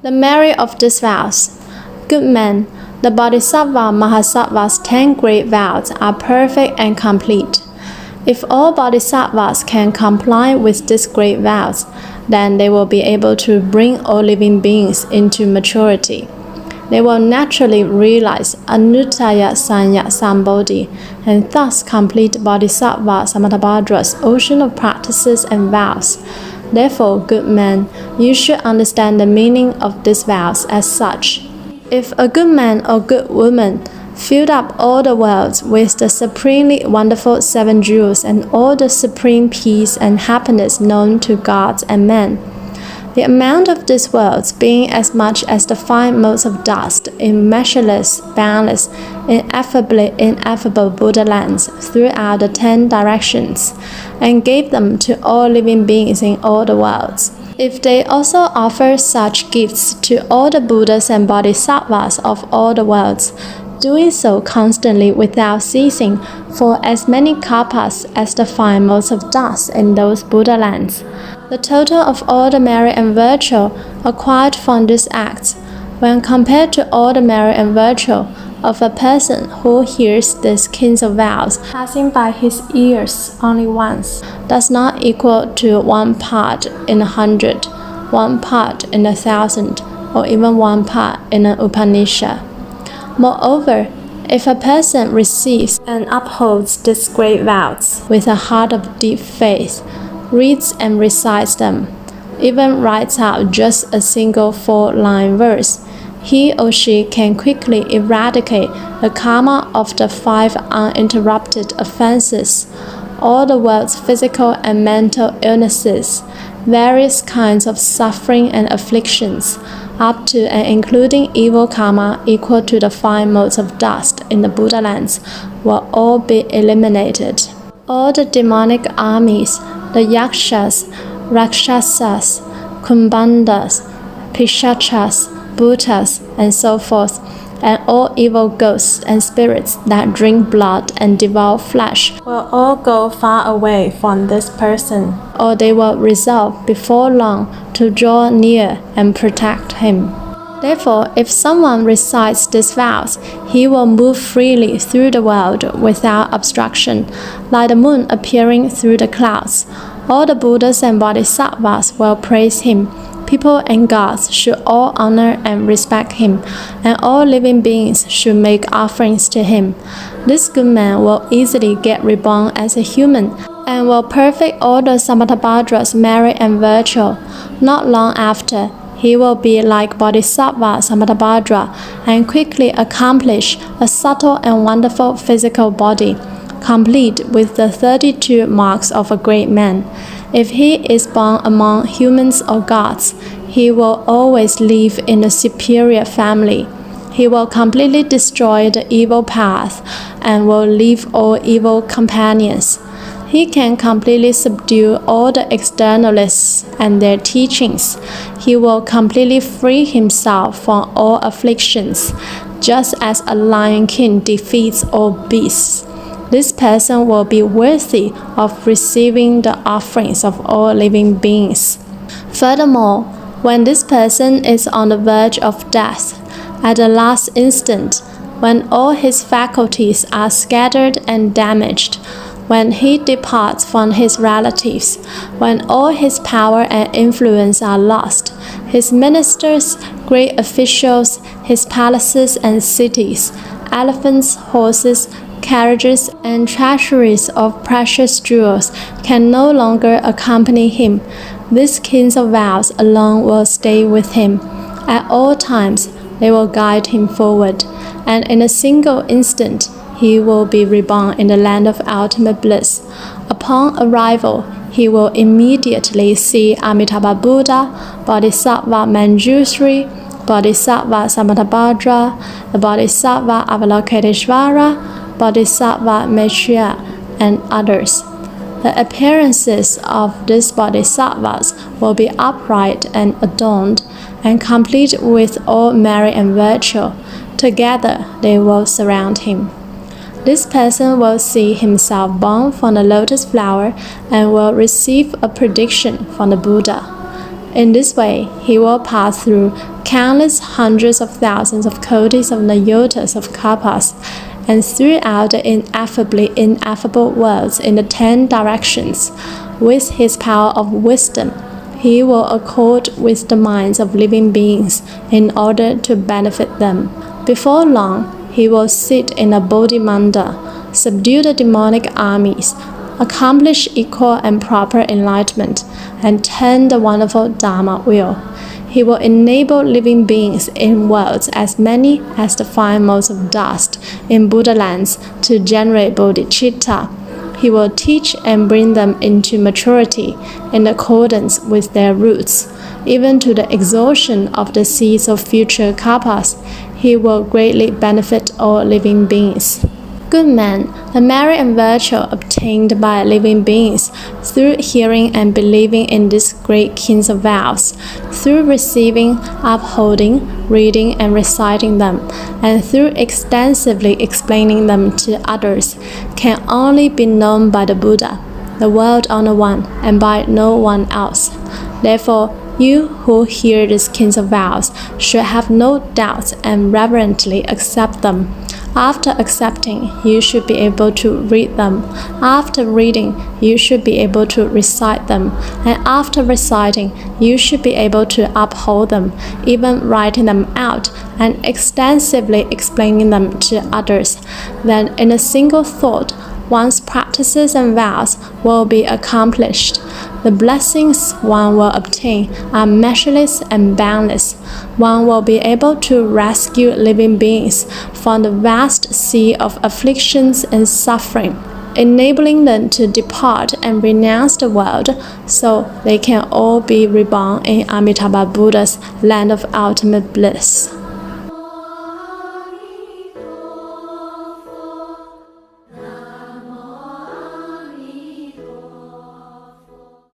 The merit of these vows. Good men, the Bodhisattva Mahasattva's 10 great vows are perfect and complete. If all Bodhisattvas can comply with these great vows, then they will be able to bring all living beings into maturity. They will naturally realize Anuttaya Sanya Sambodhi and thus complete Bodhisattva Samantabhadra's ocean of practices and vows. Therefore, good men, you should understand the meaning of these vows as such. If a good man or good woman filled up all the worlds with the supremely wonderful 7 jewels and all the supreme peace and happiness known to gods and men, the amount of these worlds being as much as the 5 motes of dust in measureless, boundless, ineffable Buddha lands throughout the 10 directions, and gave them to all living beings in all the worlds. If they also offer such gifts to all the Buddhas and Bodhisattvas of all the worlds, doing so constantly without ceasing for as many kalpas as the 5 motes of dust in those Buddha lands, the total of all the merit and virtue acquired from these acts, when compared to all the merit and virtue of a person who hears these kinds of vows passing by his ears only once, does not equal to 1 part in 100, 1 part in 1,000, or even 1 part in an Upanishad. Moreover, if a person receives and upholds these great vows with a heart of deep faith, reads and recites them, even writes out just a single 4-line verse, he or she can quickly eradicate the karma of the 5 uninterrupted offenses, all the world's physical and mental illnesses, various kinds of suffering and afflictions, up to and including evil karma equal to the 5 motes of dust in the Buddha lands, will all be eliminated. All the demonic armies, the yakshas, rakshasas, kumbhandas, pishachas, bhutas, and so forth, and all evil ghosts and spirits that drink blood and devour flesh will all go far away from this person, or they will resolve before long to draw near and protect him. Therefore, if someone recites these vows, he will move freely through the world without obstruction, like the moon appearing through the clouds. All the Buddhas and Bodhisattvas will praise him. People and gods should all honor and respect him, and all living beings should make offerings to him. This good man will easily get reborn as a human, and will perfect all the Samantabhadra's merit and virtue. Not long after, he will be like Bodhisattva Samantabhadra, and quickly accomplish a subtle and wonderful physical body, complete with the 32 marks of a great man. If he is born among humans or gods, he will always live in a superior family. He will completely destroy the evil path and will leave all evil companions. He can completely subdue all the externalists and their teachings. He will completely free himself from all afflictions, just as a lion king defeats all beasts. This person will be worthy of receiving the offerings of all living beings. Furthermore, when this person is on the verge of death, at the last instant, when all his faculties are scattered and damaged, when he departs from his relatives, when all his power and influence are lost, his ministers, great officials, his palaces and cities, elephants, horses, carriages, and treasuries of precious jewels can no longer accompany him. These kinds of vows alone will stay with him. At all times, they will guide him forward, and in a single instant, he will be reborn in the land of ultimate bliss. Upon arrival, he will immediately see Amitabha Buddha, Bodhisattva Manjushri, Bodhisattva Samantabhadra, the Bodhisattva Avalokiteshvara, Bodhisattva Maitreya, and others. The appearances of these bodhisattvas will be upright and adorned, and complete with all merit and virtue. Together they will surround him. This person will see himself born from the lotus flower and will receive a prediction from the Buddha. In this way, he will pass through countless hundreds of thousands of kotis of nayotas of kalpas, and throughout the ineffably ineffable worlds in the 10 directions. With his power of wisdom, he will accord with the minds of living beings in order to benefit them. Before long, he will sit in a Bodhimanda, subdue the demonic armies, accomplish equal and proper enlightenment, and turn the wonderful Dharma wheel. He will enable living beings in worlds as many as the fine motes of dust in Buddha lands to generate bodhicitta. He will teach and bring them into maturity in accordance with their roots. Even to the exhaustion of the seeds of future kalpas, he will greatly benefit all living beings. Good man, the merit and virtue obtained by living beings through hearing and believing in these great kings of vows, through receiving, upholding, reading and reciting them, and through extensively explaining them to others, can only be known by the Buddha, the World Owner One, and by no one else. Therefore, you who hear these kings of vows should have no doubt and reverently accept them. After accepting, you should be able to read them. After reading, you should be able to recite them. And after reciting, you should be able to uphold them, even writing them out and extensively explaining them to others. Then, in a single thought, one's practices and vows will be accomplished. The blessings one will obtain are measureless and boundless. One will be able to rescue living beings from the vast sea of afflictions and suffering, enabling them to depart and renounce the world so they can all be reborn in Amitabha Buddha's land of ultimate bliss.